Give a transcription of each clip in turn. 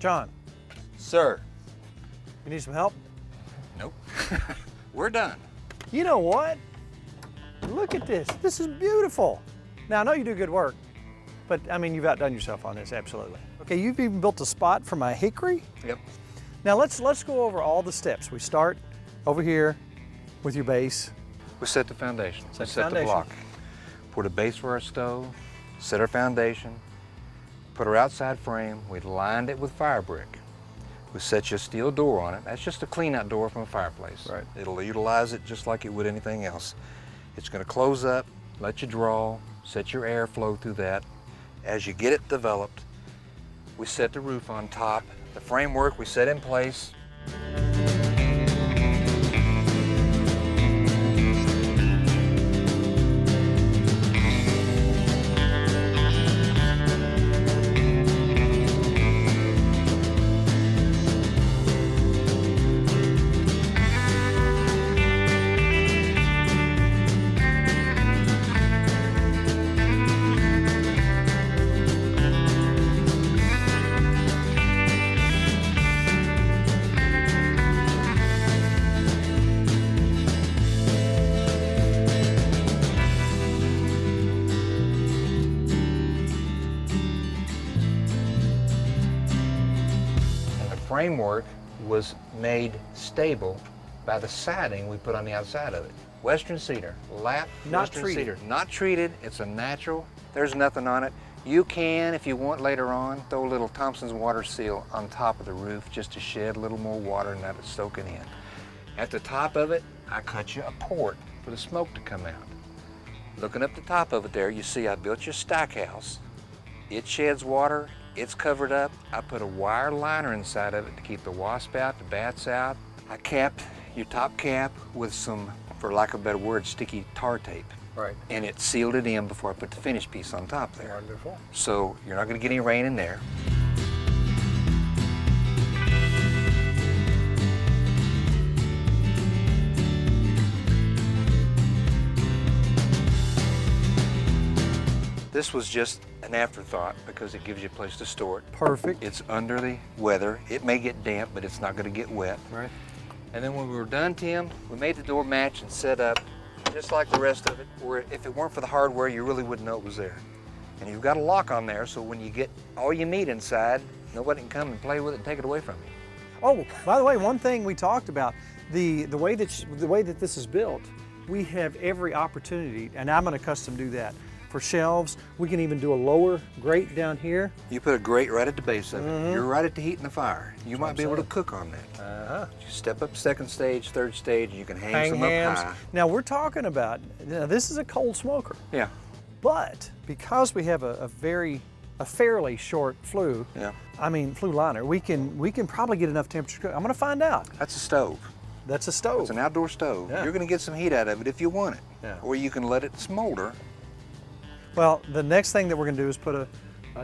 John, Sir. you need some help? Nope. We're done. You know what? Look at this. This is beautiful. Now, I know you do good work, but I mean, you've outdone yourself on this, absolutely. Okay, you've even built a spot for my hickory. Yep. Now, let's go over all the steps. We start over here with your base. We set the foundation. Set Set the block. Put a base for our stove, set our foundation, put our outside frame. We lined it with fire brick. We set your steel door on it. That's just a clean out door from a fireplace. Right. It'll utilize it just like it would anything else. It's going to close up, let you draw, set your air flow through that. As you get it developed, we set the roof on top. The framework we set in place. Framework was made stable by the siding we put on the outside of it. Western cedar, lap Western cedar. Not treated, it's a natural. There's nothing on it. You can, if you want later on, throw a little Thompson's water seal on top of the roof just to shed a little more water and let it soak it in. At the top of it, I cut you a port for the smoke to come out. Looking up the top of it there, you see I built your stack house. It sheds water. It's covered up. I put a wire liner inside of it to keep the wasp out, the bats out. I capped your top cap with some, for lack of a better word, sticky tar tape. Right. And it sealed it in before I put the finished piece on top there. Wonderful. So you're not going to get any rain in there. This was just an afterthought because it gives you a place to store it. Perfect. It's under the weather. It may get damp, but it's not going to get wet. Right. And then when we were done, Tim, we made the door match and set up just like the rest of it, where if it weren't for the hardware, you really wouldn't know it was there. And you've got a lock on there, so when you get all you need inside, nobody can come and play with it and take it away from you. Oh, by the way, one thing we talked about, the way that this is built, we have every opportunity, and I'm going to custom do that. For shelves, we can even do a lower grate down here. You put a grate right at the base of it. You're right at the heat and the fire. You might be able to cook on that. You step up second stage, third stage, and you can hang some hams. up high. Now we're talking about, now this is a cold smoker. Yeah. But because we have a fairly short flue, flue liner, we can probably get enough temperature to cook. I'm gonna find out. That's a stove. That's a stove. It's an outdoor stove. Yeah. You're gonna get some heat out of it if you want it. Yeah. Or you can let it smolder. Well, the next thing that we're going to do is put a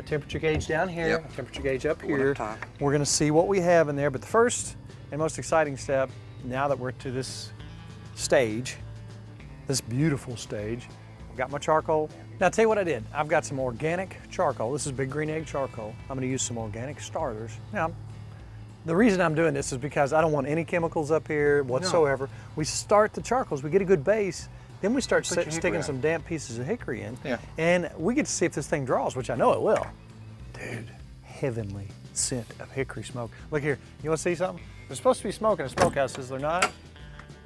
temperature gauge down here, Yep. a temperature gauge up One here. up top. We're going to see what we have in there, but the first and most exciting step, now that we're to this stage, this beautiful stage, I've got my charcoal. Now, I'll tell you what I did. I've got some organic charcoal. This is Big Green Egg charcoal. I'm going to use some organic starters. Now, the reason I'm doing this is because I don't want any chemicals up here whatsoever. No. We start the charcoals, we get a good base, then we start sticking some damp pieces of hickory in, and we get to see if this thing draws, which I know it will. Dude, heavenly scent of hickory smoke. Look here, you want to see something? There's supposed to be smoke in a smokehouse, is there not?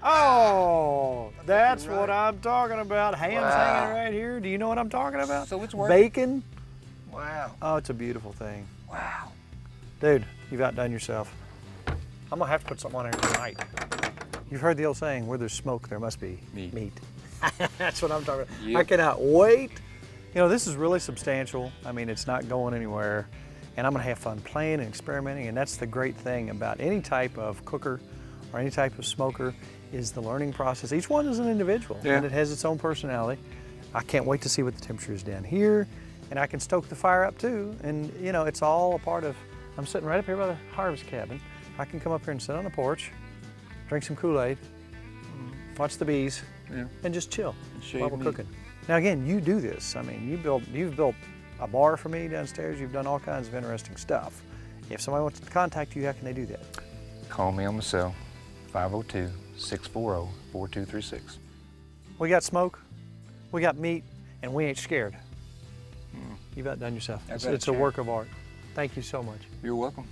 Oh, that's what I'm talking about. Hams hanging right here. Do you know what I'm talking about? So it's working. Bacon. Wow. Oh, it's a beautiful thing. Wow. Dude, you've outdone yourself. I'm gonna have to put something on here tonight. You've heard the old saying, where there's smoke, there must be meat. That's what I'm talking about. Yep. I cannot wait. You know, this is really substantial. I mean, it's not going anywhere. And I'm gonna have fun playing and experimenting, and that's the great thing about any type of cooker or any type of smoker is the learning process. Each one is an individual, and it has its own personality. I can't wait to see what the temperature is down here, and I can stoke the fire up too. And you know, it's all a part of, I'm sitting right up here by the harvest cabin. I can come up here and sit on the porch, drink some Kool-Aid, watch the bees, and just chill while we're cooking. Now again, you do this. I mean, you've built a bar for me downstairs. You've done all kinds of interesting stuff. If somebody wants to contact you, how can they do that? Call me on my cell, 502-640-4236. We got smoke, we got meat, and we ain't scared. You've outdone yourself. It's a work of art. Thank you so much. You're welcome.